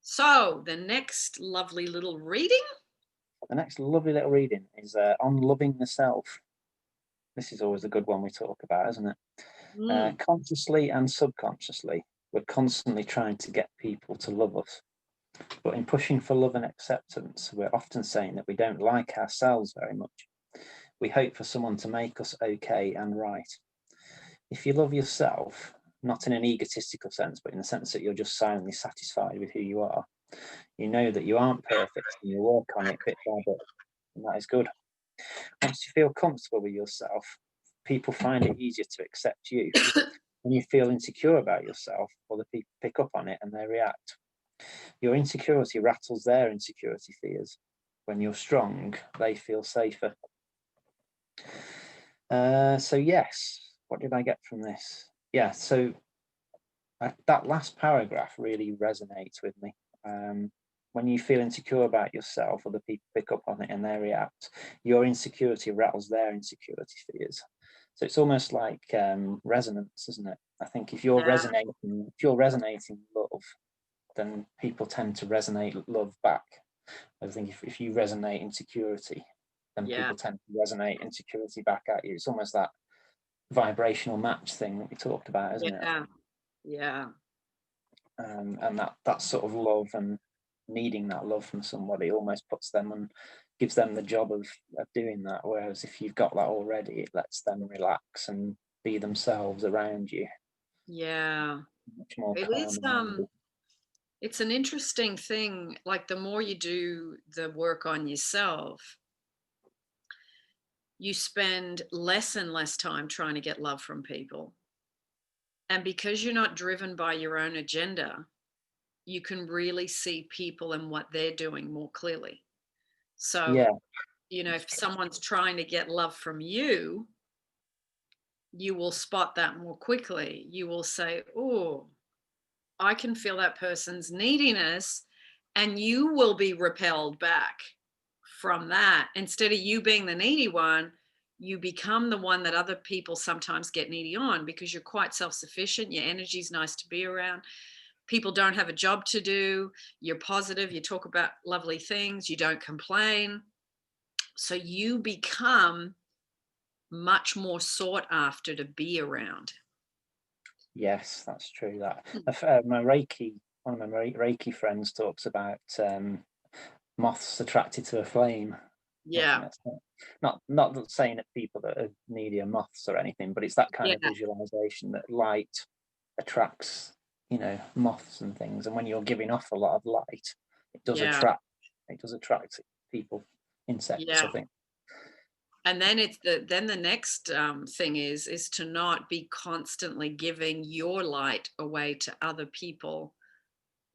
So, the next lovely little reading. The next lovely little reading is on loving the self. This is always a good one we talk about, isn't it? Mm, Consciously and subconsciously, we're constantly trying to get people to love us. But in pushing for love and acceptance, we're often saying that we don't like ourselves very much. We hope for someone to make us okay and right. If you love yourself, not in an egotistical sense, but in the sense that you're just silently satisfied with who you are, you know that you aren't perfect and you work on it bit by bit, and that is good. Once you feel comfortable with yourself, people find it easier to accept you. When you feel insecure about yourself, other people pick up on it and they react. Your insecurity rattles their insecurity fears. When you're strong, they feel safer. So yes, what did I get from this? Yeah, so that last paragraph really resonates with me. When you feel insecure about yourself, other people pick up on it and they react. Your insecurity rattles their insecurity fears. So it's almost like resonance, isn't it? I think yeah, if you're resonating love, then people tend to resonate love back. I think if you resonate insecurity, then yeah, people tend to resonate insecurity back at you. It's almost that vibrational match thing that we talked about, isn't it? yeah, yeah, And that sort of love and needing that love from somebody almost puts them and gives them the job of doing that. Whereas if you've got that already, it lets them relax and be themselves around you, yeah. much more It is, calm and minded. it's an interesting thing. Like, the more you do the work on yourself, you spend less and less time trying to get love from people. And because you're not driven by your own agenda, you can really see people and what they're doing more clearly. So, Yeah, if that's true. someone's trying to get love from you, you will spot that more quickly. You will say, "Oh, I can feel that person's neediness," and you will be repelled back from that. Instead of you being the needy one, you become the one that other people sometimes get needy on because you're quite self-sufficient. Your energy's nice to be around. People don't have a job to do. You're positive. You talk about lovely things. You don't complain. So you become much more sought after to be around. Yes, that's true. That Mm. my Reiki, one of my Reiki friends talks about moths attracted to a flame. I think Yeah. that's not saying that people that are needy are moths or anything, but it's that kind of Yeah. visualization that light attracts, moths and things. And when you're giving off a lot of light, it does Yeah. attract. It does attract people, insects. I Yeah. think. And then the next thing is to not be constantly giving your light away to other people.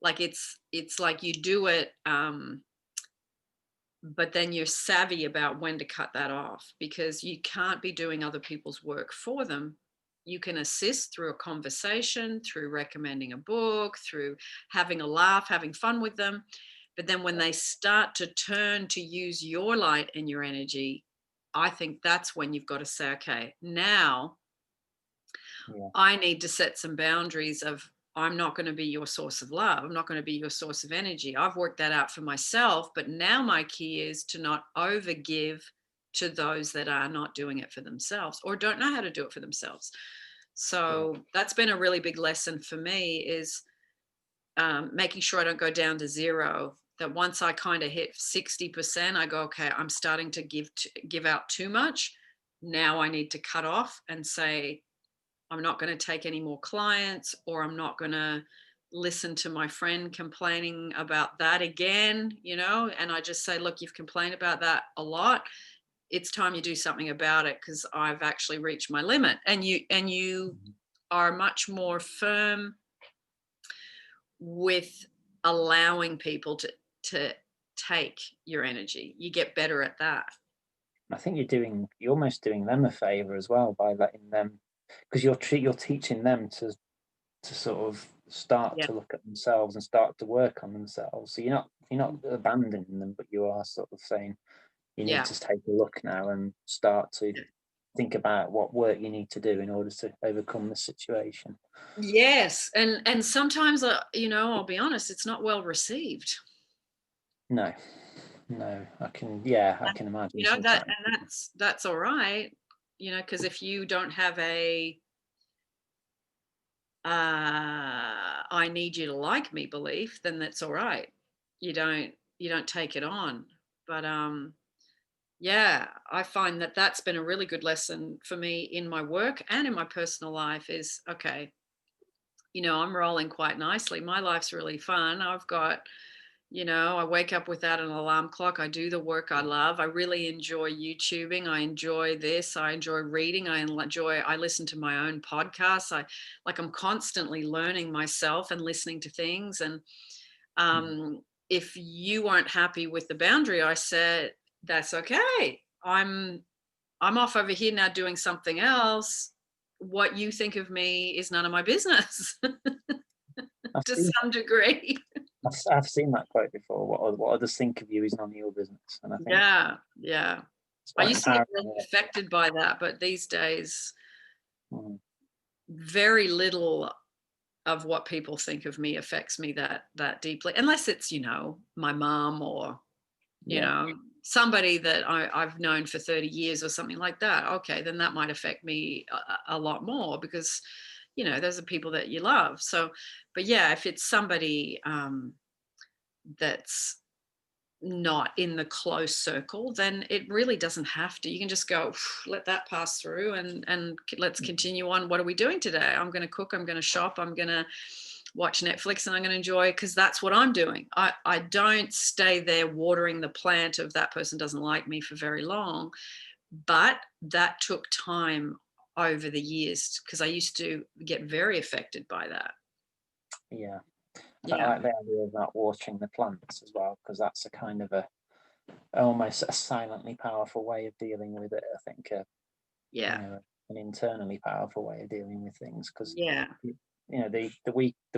Like, it's like you do it, but then you're savvy about when to cut that off, because you can't be doing other people's work for them. You can assist through a conversation, through recommending a book, through having a laugh, having fun with them. But then when they start to turn to use your light and your energy, I think that's when you've got to say, okay, now Yeah. I need to set some boundaries of, I'm not going to be your source of love. I'm not going to be your source of energy. I've worked that out for myself. But now my key is to not overgive to those that are not doing it for themselves or don't know how to do it for themselves. Yeah. So that's been a really big lesson for me, is making sure I don't go down to zero. That once I kind of hit 60%, I go, okay, I'm starting to give out too much. Now I need to cut off and say, I'm not going to take any more clients, or I'm not going to listen to my friend complaining about that again, and I just say, look, you've complained about that a lot. It's time you do something about it, because I've actually reached my limit. And you Mhm. are much more firm with allowing people to take your energy. You get better at that. I think you're almost doing them a favor as well by letting them, because you're teaching them to sort of start Yeah. to look at themselves and start to work on themselves. So you're not Mm. abandoning them, but you are sort of saying you need Yeah. to take a look now and start to Yeah. think about what work you need to do in order to overcome the situation. Yes, and sometimes, I'll be honest, it's not well received. No, I can imagine That, sometimes. and that's all right, because if you don't have a I need you to like me belief, then that's all right. You don't take it on. But yeah, I find that that's been a really good lesson for me in my work and in my personal life is, okay, I'm rolling quite nicely. My life's really fun. I've got, I wake up without an alarm clock. I do the work I love. I really enjoy YouTubing. I enjoy this. I enjoy reading. I listen to my own podcasts. I'm constantly learning myself and listening to things. And if you weren't happy with the boundary I set, that's okay. I'm off over here now doing something else. What you think of me is none of my business. I've To seen, some degree. I've seen that quote before. What others think of you is none of your business, and I think Yeah. it's I quite used to get empowering. really affected by that, but these days, Mm, very little of what people think of me affects me that deeply, unless it's my mom or yeah, somebody that I've known for 30 years or something like that. Okay, then that might affect me a lot more because those are people that you love. So, but yeah, if it's somebody that's not in the close circle, then it really doesn't have to. You can just go, let that pass through, and let's continue on. What are we doing today? I'm going to cook. I'm going to shop. I'm going to watch Netflix, and I'm going to enjoy, because that's what I'm doing. I don't stay there watering the plant of that person doesn't like me for very long, but that took time over the years because I used to get very affected by that. yeah. I Yeah. like the idea of that watering the plants as well, because that's a kind of almost a silently powerful way of dealing with it. I think, Yeah. an internally powerful way of dealing with things, because Yeah. the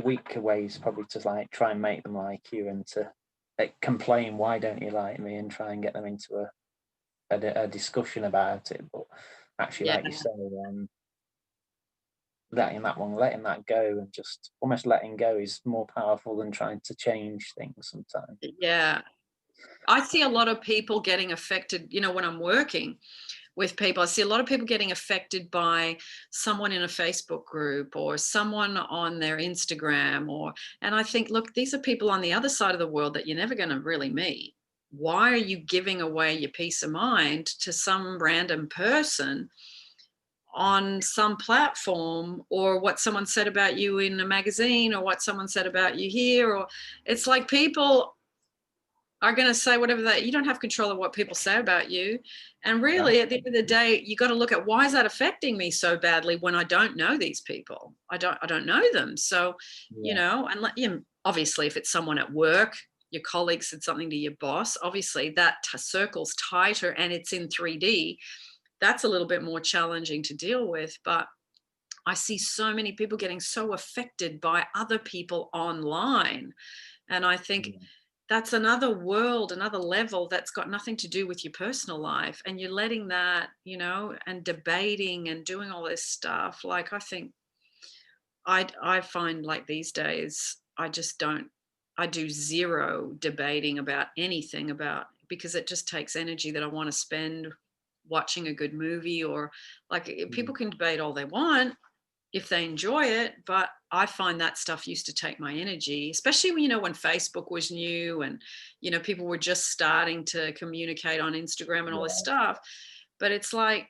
weaker way is probably to like try and make them like you, and to complain, why don't you like me, and try and get them into a discussion about it. But actually, Yeah. like you say, letting that go, and just almost letting go is more powerful than trying to change things sometimes. Yeah. I see a lot of people getting affected, when I'm working with people. I see a lot of people getting affected by someone in a Facebook group or someone on their Instagram, and I think, look, these are people on the other side of the world that you're never going to really meet. Why are you giving away your peace of mind to some random person on some platform, or what someone said about you in a magazine, or what someone said about you here? Or it's like people are going to say whatever you don't have control of what people say about you. And No, really, at the end of the day, you got to look at, why is that affecting me so badly when I don't know these people? I don't know them. So, yeah, and obviously, if it's someone at work, your colleague said something to your boss, obviously that circle's tighter and it's in 3D. That's a little bit more challenging to deal with. But I see so many people getting so affected by other people online. And I think yeah, that's another world, another level that's got nothing to do with your personal life. And you're letting that, and debating and doing all this stuff. Like, I think I find, like, these days, I do zero debating about anything, because it just takes energy that I want to spend watching a good movie. Or, like, people can debate all they want if they enjoy it, but I find that stuff used to take my energy, especially when Facebook was new, and people were just starting to communicate on Instagram and all this yeah, stuff. But it's like,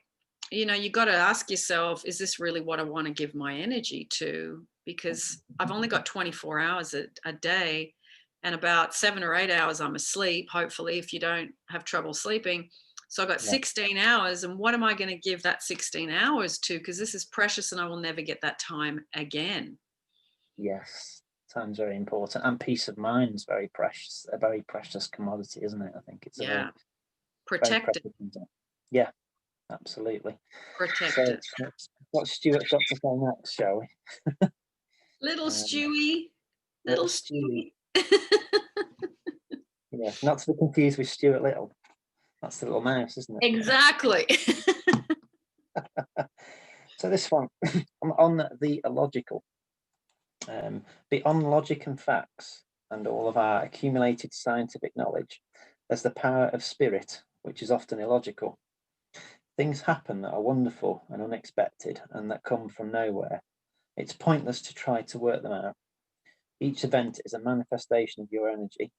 you got to ask yourself, is this really what I want to give my energy to? Because I've only got 24 hours a day, and about 7 or 8 hours I'm asleep, hopefully, if you don't have trouble sleeping. So I've got yeah. 16 hours, and what am I going to give that 16 hours to? Because this is precious and I will never get that time again. Yes, time's very important, and peace of mind is very precious, a very precious commodity, isn't it? I think it's a Yeah. very Protect it. precious thing. Yeah, absolutely. Protect So it. what's Stuart got to say next, shall we? Little Um, Stewie. little Little Stewie. Stewie. Yeah, not to be confused with Stuart Little. That's the little mouse, isn't it? Exactly. So this one on the illogical. Beyond logic and facts and all of our accumulated scientific knowledge, there's the power of spirit, which is often illogical. Things happen that are wonderful and unexpected and that come from nowhere. It's pointless to try to work them out. Each event is a manifestation of your energy,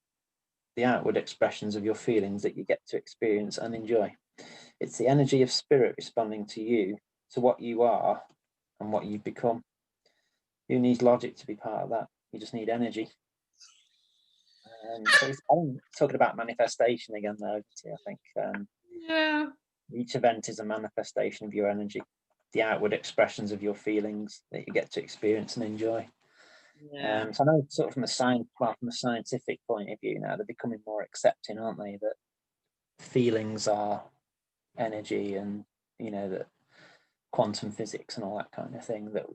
the outward expressions of your feelings that you get to experience and enjoy. It's the energy of spirit responding to you, to what you are and what you've become. Who needs logic to be part of that? You just need energy. So I'm talking about manifestation again there, I think. Yeah. Each event is a manifestation of your energy, the outward expressions of your feelings that you get to experience and enjoy. Yeah. So I know sort of from a scientific point of view now, they're becoming more accepting, aren't they, that feelings are energy and, you know, that quantum physics and all that kind of thing, that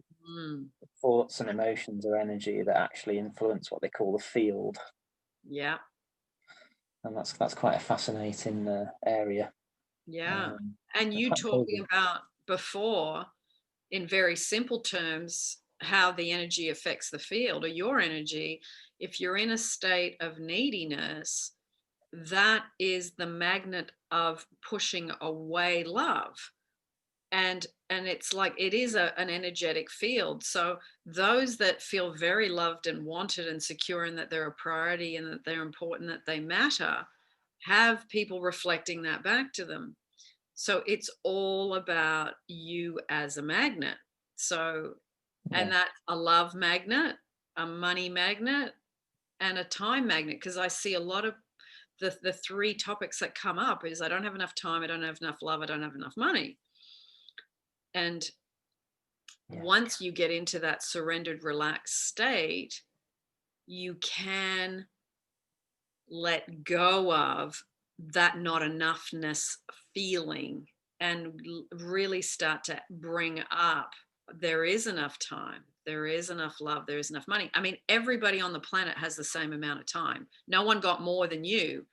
thoughts and emotions are energy that actually influence what they call the field. Yeah. And that's quite a fascinating area. Yeah. And you talking about before, in very simple terms, how the energy affects the field or your energy. If you're in a state of neediness, that is the magnet of pushing away love. And it's like it is an energetic field. So those that feel very loved and wanted and secure and that they're a priority and that they're important, that they matter, have people reflecting that back to them. So it's all about you as a magnet. So, and that's a love magnet, a money magnet, and a time magnet. Because I see a lot of the three topics that come up is I don't have enough time, I don't have enough love, I don't have enough money. And once you get into that surrendered, relaxed state, you can let go of that not enoughness feeling and really start to bring up there is enough time, there is enough love, there is enough money. I mean, everybody on the planet has the same amount of time. No one got more than you,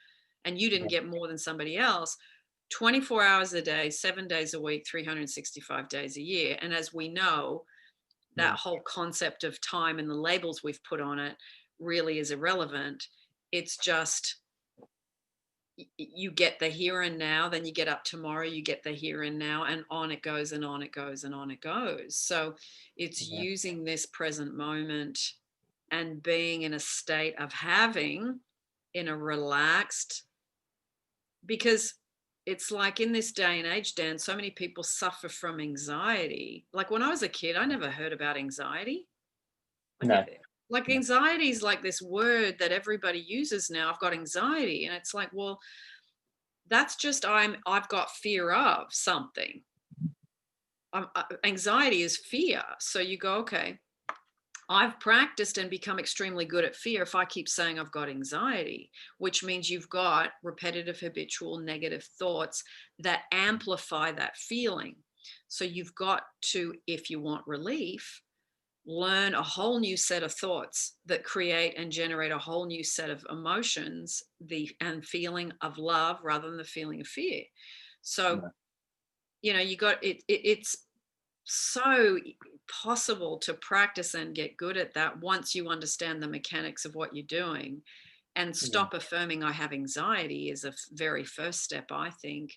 and you didn't get more than somebody else. 24 hours a day, 7 days a week, 365 days a year. And as we know, that whole concept of time and the labels we've put on it really is irrelevant. It's just you get the here and now, then you get up tomorrow, you get the here and now, and on it goes and on it goes and on it goes. So it's using this present moment and being in a state of having in a relaxed, because it's like in this day and age, Dan, so many people suffer from anxiety. Like when I was a kid, I never heard about anxiety. Like anxiety is like this word that everybody uses now. I've got anxiety. And it's like, well, that's just I've got fear of something. Anxiety is fear. So you go, okay, I've practiced and become extremely good at fear if I keep saying I've got anxiety, which means you've got repetitive, habitual, negative thoughts that amplify that feeling. So you've got to, if you want relief, learn a whole new set of thoughts that create and generate a whole new set of emotions, and feeling of love rather than the feeling of fear. So, you know, you got it, it's so possible to practice and get good at that once you understand the mechanics of what you're doing, and stop affirming I have anxiety is a very first step, I think.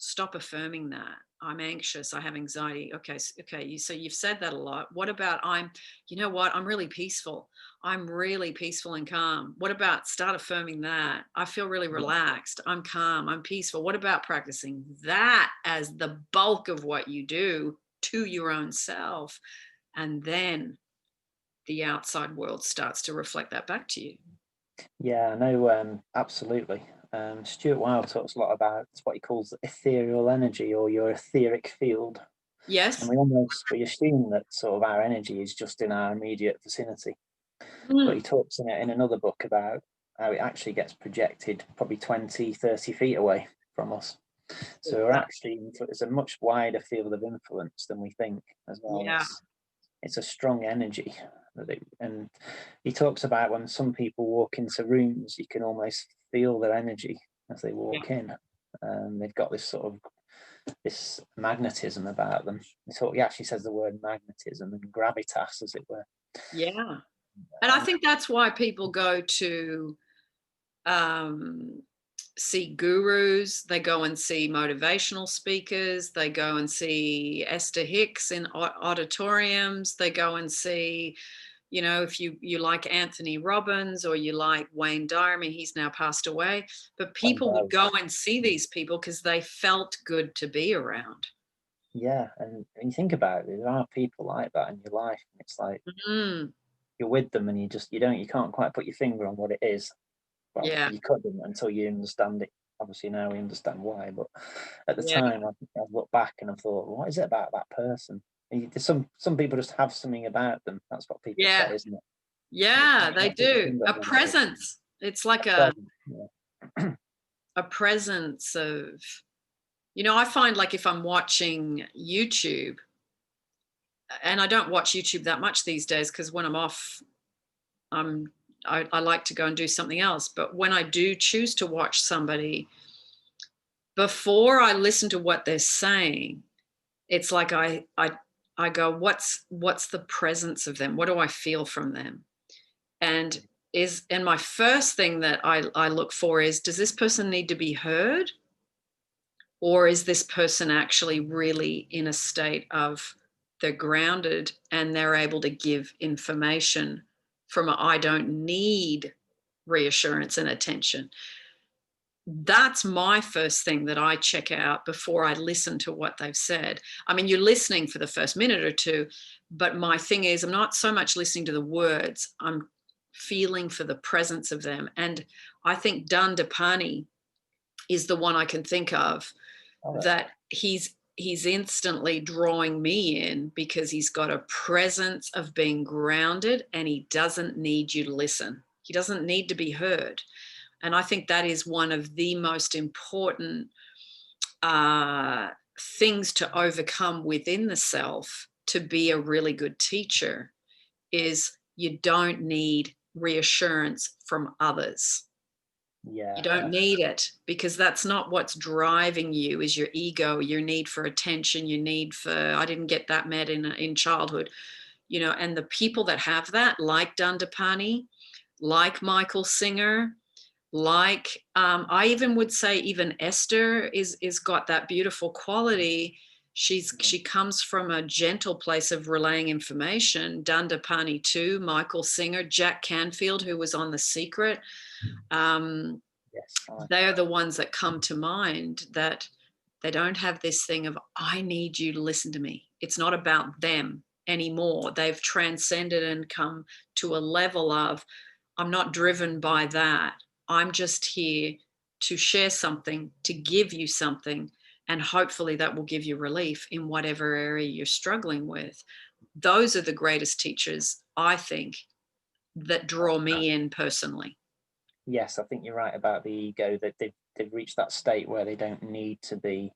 Stop affirming that I'm anxious, I have anxiety. Okay, so you've said that a lot. What about you know what, I'm really peaceful, I'm really peaceful and calm. What about start affirming that I feel really relaxed, I'm calm, I'm peaceful. What about practicing that as the bulk of what you do to your own self, and then the outside world starts to reflect that back to you. Yeah, no, absolutely. Stuart Wilde talks a lot about what he calls ethereal energy, or your etheric field. Yes. And we assume that sort of our energy is just in our immediate vicinity. But he talks in another book about how it actually gets projected probably 20, 30 feet away from us. So we're actually, it's a much wider field of influence than we think as well. Yeah. It's a strong energy. And he talks about when some people walk into rooms, you can almost feel their energy as they walk in. They've got this sort of this magnetism about them. So he actually says the word magnetism and gravitas, as it were. Yeah. And I think that's why people go to see gurus, they go and see motivational speakers, they go and see Esther Hicks in auditoriums, they go and see, you know, if you like Anthony Robbins or you like Wayne Dyer. I mean, he's now passed away, but people would go and see these people because they felt good to be around. Yeah, and when you think about it, there are people like that in your life, and it's like you're with them and you can't quite put your finger on what it is. Well, Yeah. you couldn't until you understand it. Obviously now we understand why, but at the Yeah. time I've looked back and I've thought, what is it about that person? Some people just have something about them. That's what people say, isn't it? Yeah, they Can't put your do. finger A on what it is. presence. It's like Yeah. a presence of, you know, I find like if I'm watching YouTube, and I don't watch YouTube that much these days because when I'm off, I like to go and do something else. But when I do choose to watch somebody, before I listen to what they're saying, it's like I go, what's the presence of them? What do I feel from them? And my first thing that I look for is, does this person need to be heard? Or is this person actually really in a state of they're grounded and they're able to give information from I don't need reassurance and attention? That's my first thing that I check out before I listen to what they've said. I mean, you're listening for the first minute or two, but my thing is, I'm not so much listening to the words, I'm feeling for the presence of them. And I think Dandapani is the one I can think of that he's instantly drawing me in because he's got a presence of being grounded and he doesn't need you to listen. He doesn't need to be heard. And I think that is one of the most important things to overcome within the self to be a really good teacher is you don't need reassurance from others. Yeah. You don't need it because that's not what's driving you is your ego, your need for attention, your need for, I didn't get that met in childhood, you know, and the people that have that, like Dandapani, like Michael Singer, like I even would say even Esther is got that beautiful quality. She comes from a gentle place of relaying information. Dandapani too, Michael Singer, Jack Canfield, who was on The Secret. They're the ones that come to mind, that they don't have this thing of I need you to listen to me. It's not about them anymore. They've transcended and come to a level of I'm not driven by that. I'm just here to share something, to give you something, and hopefully that will give you relief in whatever area you're struggling with. Those are the greatest teachers, I think, that draw me in personally. Yes, I think you're right about the ego, that they've reached that state where they don't need to be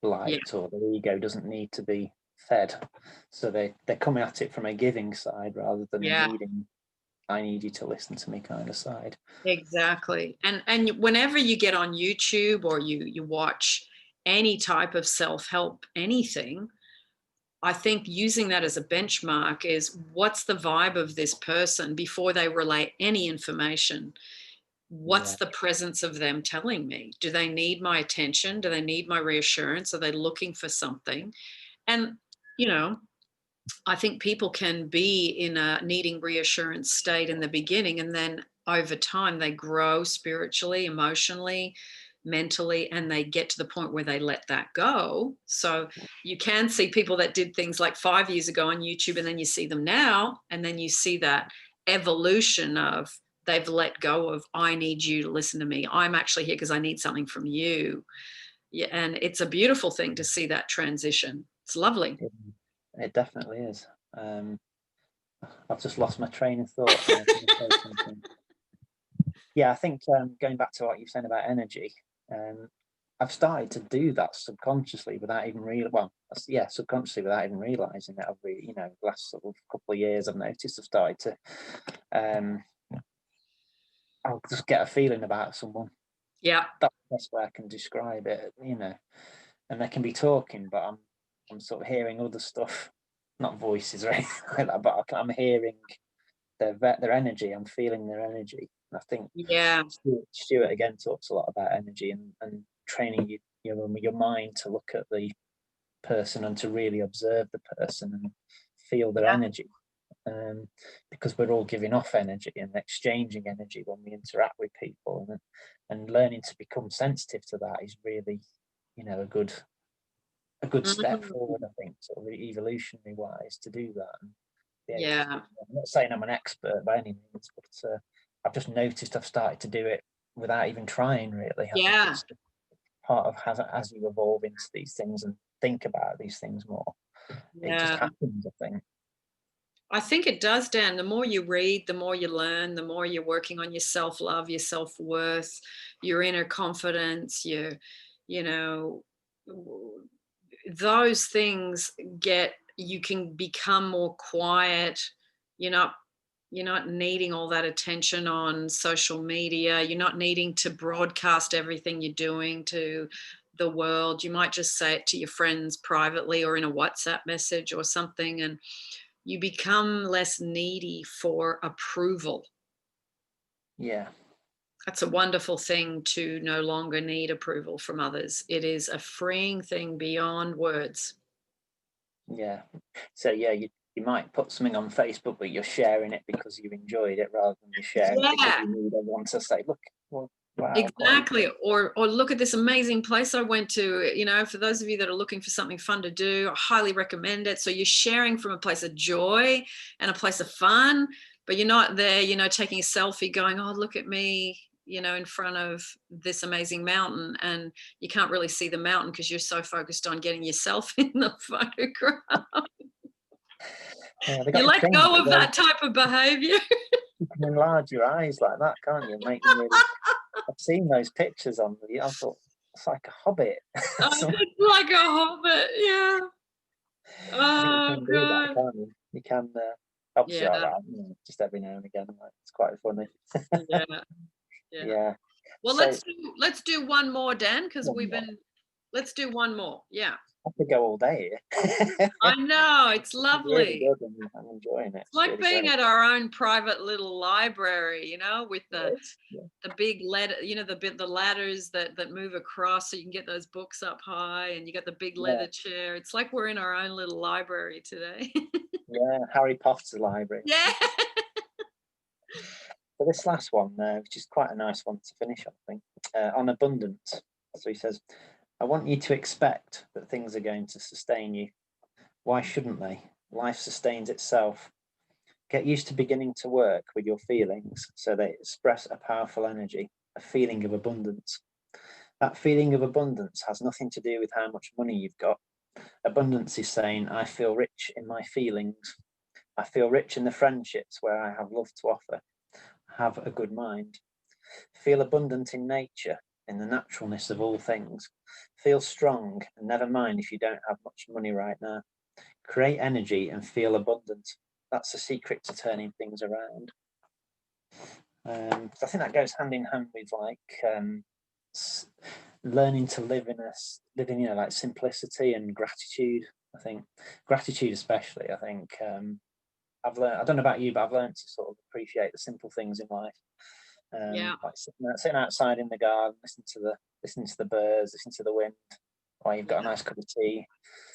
liked, or their ego doesn't need to be fed. So they're coming at it from a giving side rather than a needing, I need you to listen to me kind of side. Exactly. And whenever you get on YouTube or you watch any type of self-help, anything, I think using that as a benchmark is what's the vibe of this person before they relay any information? What's the presence of them telling me? Do they need my attention? Do they need my reassurance? Are they looking for something? And, you know, I think people can be in a needing reassurance state in the beginning, and then over time they grow spiritually, emotionally, mentally, and they get to the point where they let that go. So you can see people that did things like 5 years ago on YouTube, and then you see them now, and then you see that evolution of they've let go of I need you to listen to me. I'm actually here because I need something from you. Yeah, and it's a beautiful thing to see that transition. It's lovely. It definitely is. I've just lost my train of thought. Yeah, I think going back to what you're saying about energy, I've started to do that subconsciously without even subconsciously without even realizing that. The last sort of couple of years, I've noticed I've started to, I'll just get a feeling about someone. Yeah, That's the best way I can describe it. and they can be talking, but I'm sort of hearing other stuff, not voices or anything like that, but I'm hearing their energy. I'm feeling their energy. And I think Yeah. Stuart again talks a lot about energy and training your mind to look at the person and to really observe the person and feel their Yeah. energy. Because we're all giving off energy and exchanging energy when we interact with people, and learning to become sensitive to that is really, a good step Mm. forward, I think, sort of evolutionary wise, to do that and be able to do Yeah. that. I'm not saying I'm an expert by any means, but I've just noticed I've started to do it without even trying, really. I think Yeah. it's part of as you evolve into these things and think about these things more, it just Yeah. happens, I think. I think it does, Dan. The more you read, the more you learn, the more you're working on your self-love, your self-worth, your inner confidence, you know, those things you can become more quiet. You're not you're not needing all that attention on social media. You're not needing to broadcast everything you're doing to the world. You might just say it to your friends privately or in a WhatsApp message or something, and you become less needy for approval. Yeah. That's a wonderful thing, to no longer need approval from others. It is a freeing thing beyond words. Yeah. So yeah, you might put something on Facebook, but you're sharing it because you enjoyed it rather than you sharing it because Yeah, you need everyone to say, look, well, wow, what exactly. Or look at this amazing place I went to. For those of you that are looking for something fun to do, I highly recommend it. So you're sharing from a place of joy and a place of fun, but you're not there, taking a selfie going, oh, look at me, in front of this amazing mountain. And you can't really see the mountain because you're so focused on getting yourself in the photograph. yeah, they got You this let thing go now of where that type of behavior. you can enlarge your eyes like that, can't you? Make them really. I've seen those pictures on the. I thought it's like a hobbit. Oh, it's like a hobbit. Yeah. I think you Oh, can do that, God. can't you? You can. Obviously, Yeah. just every now and again. Like, it's quite funny. Yeah. Yeah. Yeah. Well, So let's do one more, Dan, because one more. let's do one more. Yeah. I could go all day here. I know, it's This is really lovely. good, and I'm enjoying it. It's It's like really being great. at our own private little library, with the Yes. Yeah. big letter, the ladders that move across so you can get those books up high, and you got the big Yeah. leather chair. It's like we're in our own little library today. Yeah. Harry Potter's library. Yeah. So this last one, which is quite a nice one to finish on, I think, on abundance. So he says, I want you to expect that things are going to sustain you. Why shouldn't they? Life sustains itself. Get used to beginning to work with your feelings so they express a powerful energy, a feeling of abundance. That feeling of abundance has nothing to do with how much money you've got. Abundance is saying, I feel rich in my feelings. I feel rich in the friendships where I have love to offer. Have a good mind. Feel abundant in nature, in the naturalness of all things. Feel strong, and never mind if you don't have much money right now. Create energy and feel abundant. That's the secret to turning things around. So I think that goes hand in hand with learning to live in like simplicity and gratitude. I think gratitude, especially. I think I've learned. I don't know about you, but I've learned to sort of appreciate the simple things in life. Yeah. Like sitting outside in the garden, listening to the birds, listening to the wind, or you've got a Yeah. nice cup of tea,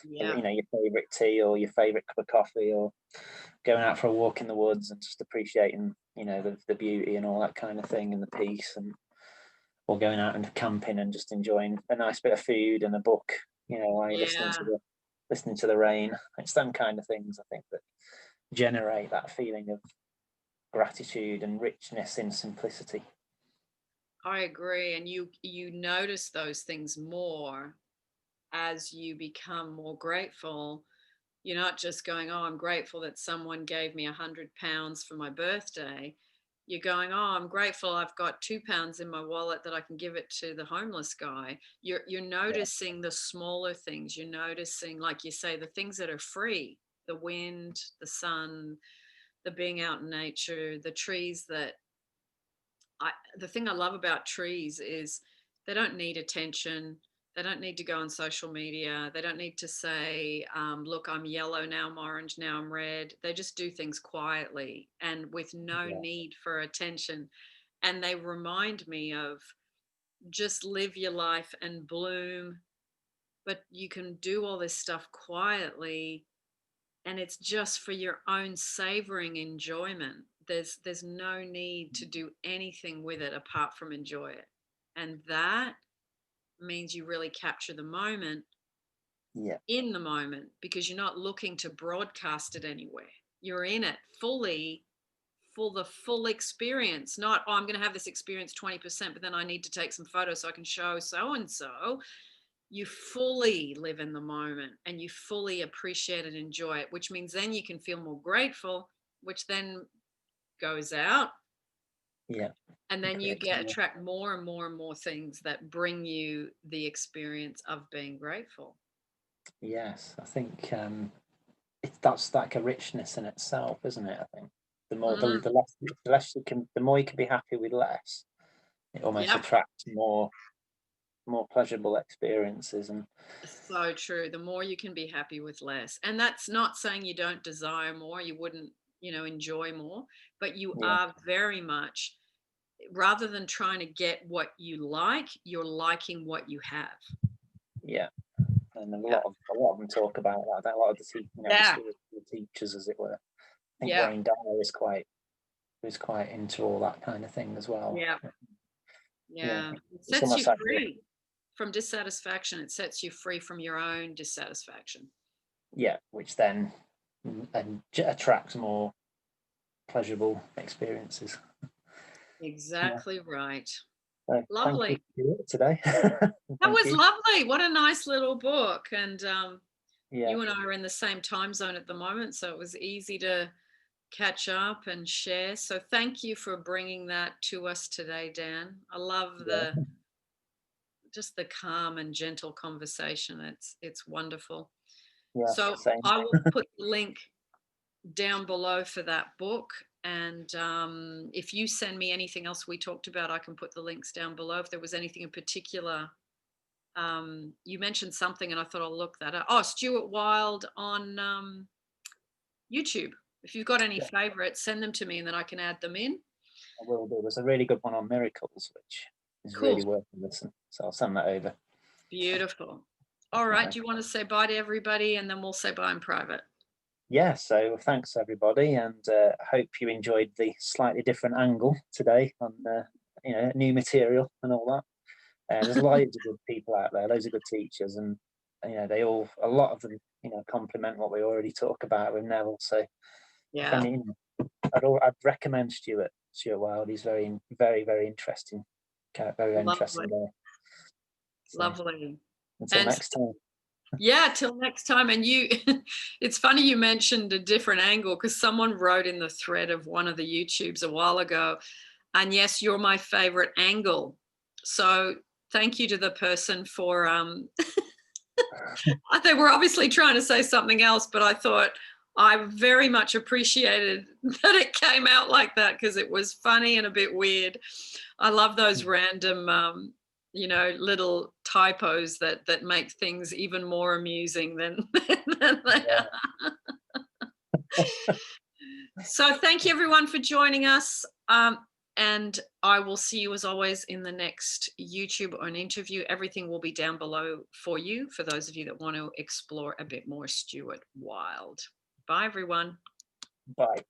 Yeah. your favourite tea or your favourite cup of coffee, or going out for a walk in the woods and just appreciating, the beauty and all that kind of thing, and the peace, or going out and camping and just enjoying a nice bit of food and a book, while you're Yeah. listening to the rain. It's them kind of things, I think, that generate that feeling of gratitude and richness in simplicity. I agree. And you notice those things more as you become more grateful. You're not just going, oh, I'm grateful that someone gave me £100 for my birthday. You're going, oh, I'm grateful I've got £2 in my wallet that I can give it to the homeless guy. You're Yeah, noticing the smaller things. You're noticing, like you say, the things that are free, the wind, the sun, the being out in nature, the trees that the thing I love about trees is they don't need attention. They don't need to go on social media. They don't need to say, look, I'm yellow, now I'm orange, now I'm red. They just do things quietly and with no Yeah. need for attention. And they remind me of just live your life and bloom. But you can do all this stuff quietly, and it's just for your own savoring enjoyment. There's no need to do anything with it apart from enjoy it. And that means you really capture the moment Yeah. in the moment, because you're not looking to broadcast it anywhere. You're in it fully for the full experience, not, oh, I'm going to have this experience 20%, but then I need to take some photos so I can show so and so. You fully live in the moment and you fully appreciate and enjoy it, which means then you can feel more grateful, which then goes out. Yeah. And then you Correct. attract more and more and more things that bring you the experience of being grateful. Yes, I think that's like a richness in itself, isn't it? I think the more Mm, the less you can, the more you can be happy with less. It almost yep. attracts more pleasurable experiences. And So true. The more you can be happy with less. And that's not saying you don't desire more, you wouldn't, enjoy more, but you yeah, are very much, rather than trying to get what you like, you're liking what you have. yeah, and Yeah. a lot of them talk about that. A lot of the the Yeah. spiritual teachers, as it were. I think Yeah. Wayne Dyer is quite into all that kind of thing as well. Yeah. Yeah, Yeah. It it's sets you almost like free from dissatisfaction. It sets you free from your own dissatisfaction. yeah, which then attracts more pleasurable experiences. Yeah. Exactly right. So thank you Lovely. for today. That Thank was you. lovely. What a nice little book. And Yeah, you and I are in the same time zone at the moment, so it was easy to catch up and share. So thank you for bringing that to us today, Dan. I love yeah, the calm and gentle conversation. It's wonderful. yeah. So Same. I will put the link down below for that book. And if you send me anything else we talked about, I can put the links down below. If there was anything in particular, you mentioned something and I thought I'll look that up. Oh, Stuart Wilde on YouTube. If you've got any Yeah, favorites, send them to me and then I can add them in. I will do. There's a really good one on miracles, which is Cool. really worth a listen. So I'll send that over. Beautiful. All right. Definitely. Do you want to say bye to everybody and then we'll say bye in private? Yeah. So thanks everybody, and I hope you enjoyed the slightly different angle today on new material and all that. There's loads of good people out there, loads of good teachers, and a lot of them complement what we already talk about with Neville. So if Yeah. any, I'd recommend Stuart Wilde. He's very, very, very interesting, very Lovely. interesting guy. So Lovely. until And next time. yeah, till next time. And it's funny you mentioned a different angle because someone wrote in the thread of one of the YouTubes a while ago, and yes, you're my favorite angle. So thank you to the person for, they were obviously trying to say something else, but I thought I very much appreciated that it came out like that because it was funny and a bit weird. I love those random, little typos that make things even more amusing than, than they are. So thank you everyone for joining us. And I will see you as always in the next YouTube or an interview. Everything will be down below for you, for those of you that want to explore a bit more Stuart Wilde. Bye everyone. Bye.